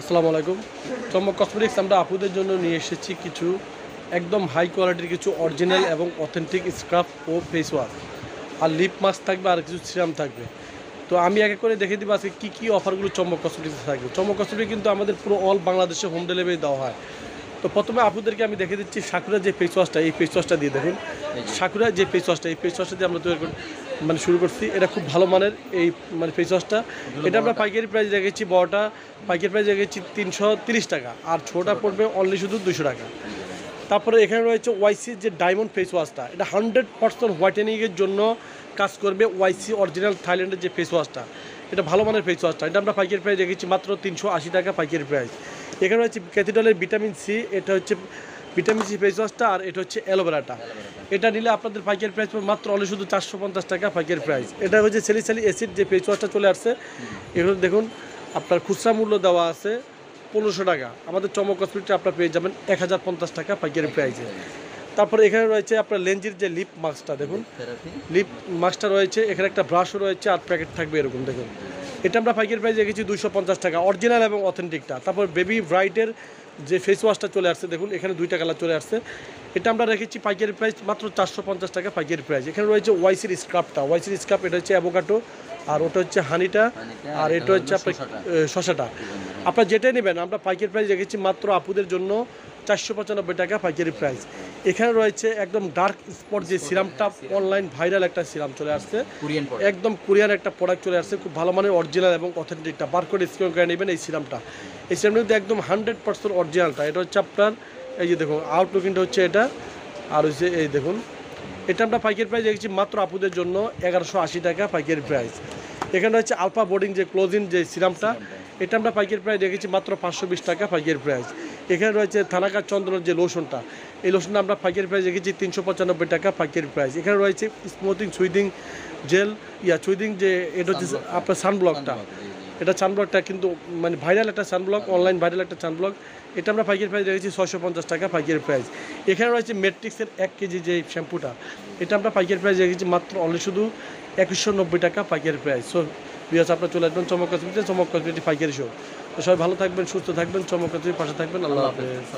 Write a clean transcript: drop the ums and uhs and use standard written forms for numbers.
আসসালামু আলাইকুম। চম্বক কসমেটিক্স আমরা আপুদের জন্য নিয়ে এসেছি কিছু একদম হাই কোয়ালিটির কিছু অরিজিনাল এবং অথেন্টিক স্ক্রাব ও ফেস ওয়াশ, আর লিপ মাস্ক থাকবে, আর কিছু সিরাম থাকবে। তো আমি এক এক করে দেখে দিব আজকে কী কী অফারগুলো চম্বক কসমেটিক্সে থাকবে। চম্বক কসমেটিক্স কিন্তু আমাদের পুরো অল বাংলাদেশে হোম ডেলিভারি দেওয়া হয়। তো প্রথমে আপুদেরকে আমি দেখে দিচ্ছি সাকুরা যে ফেস ওয়াশটা, এই ফেস ওয়াশটা দিয়ে দেখুন। সাকুরা যে ফেস ওয়াশটা, এই ফেস ওয়াশটা দিয়ে আমরা তৈরি করি শুরু করছি। এটা খুব ভালো মানের এই ফেস ওয়াশটা। এটা আমরা পাইকারি প্রাইস রেখেছি, বড়টা পাইকারি প্রাইস রেখেছি 330 টাকা, আর ছোটা পড়বে অনলি শুধু 200 টাকা। তারপরে এখানে রয়েছে ওয়াইসির যে ডায়মন্ড ফেস ওয়াশটা, এটা 100% হোয়াইটেনিংয়ের জন্য কাজ করবে। ওয়াইসি অরিজিনাল থাইল্যান্ডের যে ফেস ওয়াশটা, এটা ভালো মানের ফেস ওয়াশটা। এটা আমরা পাইকারি প্রাইস রেখেছি মাত্র 380 টাকা পাইকারি প্রাইস। এখানে রয়েছে ক্যাথিড্রালের ভিটামিন সি, এটা হচ্ছে ভিটামিন সি ফেস ওয়াশটা, আর এটা হচ্ছে অ্যালোভেরাটা। এটা নিলে আপনাদের পাইকারি প্রাইস মাত্র অনলি শুধু 450 টাকা পাইকারি প্রাইস। এটা হচ্ছে স্যালিসাইলিক অ্যাসিড যে ফেস ওয়াশটা চলে আসছে, এগুলো দেখুন আপনার খুচরা মূল্য দেওয়া আছে 1500 টাকা। আমাদের চমক কসমেটিক্সে আপনার পেয়ে যাবেন 1050 টাকা পাইকারি প্রাইসে। তারপরে এখানে রয়েছে আপনার লেঞ্জির যে লিপ মাস্কটা, দেখুন লিপ মাস্কটা রয়েছে, এখানে একটা ব্রাশও রয়েছে, আর প্যাকেট থাকবে এরকম দেখুন। এটা আমরা পাইকারি প্রাইস রেখেছি 250 টাকা, অরিজিনাল এবং অথেন্টিকটা। তারপর বেবি ব্রাইটের যে ফেস ওয়াশটা চলে আসছে, দেখুন এখানে 2টা কালার চলে আসছে। এটা আমরা রেখেছি পাইকারি প্রাইস মাত্র 450 টাকা পাইকারি প্রাইস। এখানে রয়েছে ওয়াইসির স্ক্রাবটা, ওয়াইসির স্ক্রাব, এটা হচ্ছে অ্যাভোকাডো, আর ওটা হচ্ছে হানিটা, আর এটা হচ্ছে আপনার শসাটা। আপনার যেটাই নেবেন আমরা পাইকারি প্রাইস রেখেছি মাত্র আপুদের জন্য 495 টাকা পাইকারি প্রাইস। এখানে রয়েছে একদম ডার্ক স্পট যে সিরামটা, অনলাইন ভাইরাল একটা সিরাম চলে আসছে, একদম কোরিয়ান একটা প্রোডাক্ট চলে আসছে, খুব ভালো মানের অরিজিনাল এবং অথেন্টিকটা। বারকোড স্ক্যান করে নেবেন এই সিরামটা। এই সিরামটা কিন্তু একদম 100% অরিজিনালটা। এটা হচ্ছে আপনার এই যে দেখুন আউটলুকিংটা হচ্ছে এটা, আর হচ্ছে এই দেখুন। এটা আমরা পাইকারি প্রাইস রেখেছি মাত্র আপুদের জন্য 1180 টাকা পাইকারি প্রাইস। এখানে হচ্ছে আলফা বোর্ডিং যে ক্লোজিং যে সিরামটা, এটা আমরা পাইকারি প্রাইস রেখেছি মাত্র 520 টাকা পাইকারি প্রাইস। এখানে রয়েছে থানাকা চন্দনের যে লোশনটা, এই লোশনটা আমরা পাইকারি প্রাইস রেখেছি 395 টাকা পাইকারি প্রাইস। এখানে রয়েছে স্মুথিং সুইদিং জেল, সুইদিং যে এটা হচ্ছে আপনার সানব্লকটা, এটা সানব্লকটা কিন্তু ভাইরাল একটা সানব্লক, অনলাইন ভাইরাল একটা সানব্লক। এটা আমরা পাইকারি প্রাইস রেখেছি 650 টাকা পাইকারি প্রাইস। এখানে রয়েছে মেট্রিক্সের 1 কেজি যে শ্যাম্পুটা, এটা আমরা পাইকারি প্রাইস রেখেছি মাত্র অনলি শুধু 2190 টাকা পাইকারি প্রাইস। সো বিয়াস আপনারা চলে আসবেন চমক কসমেটিক্সে, চমক কসমেটিক্স পাইকারি শো। তো সবাই ভালো থাকবেন, সুস্থ থাকবেন, চমক কসমেটিক্স পাশে থাকবেন। আল্লাহ হাফেজ।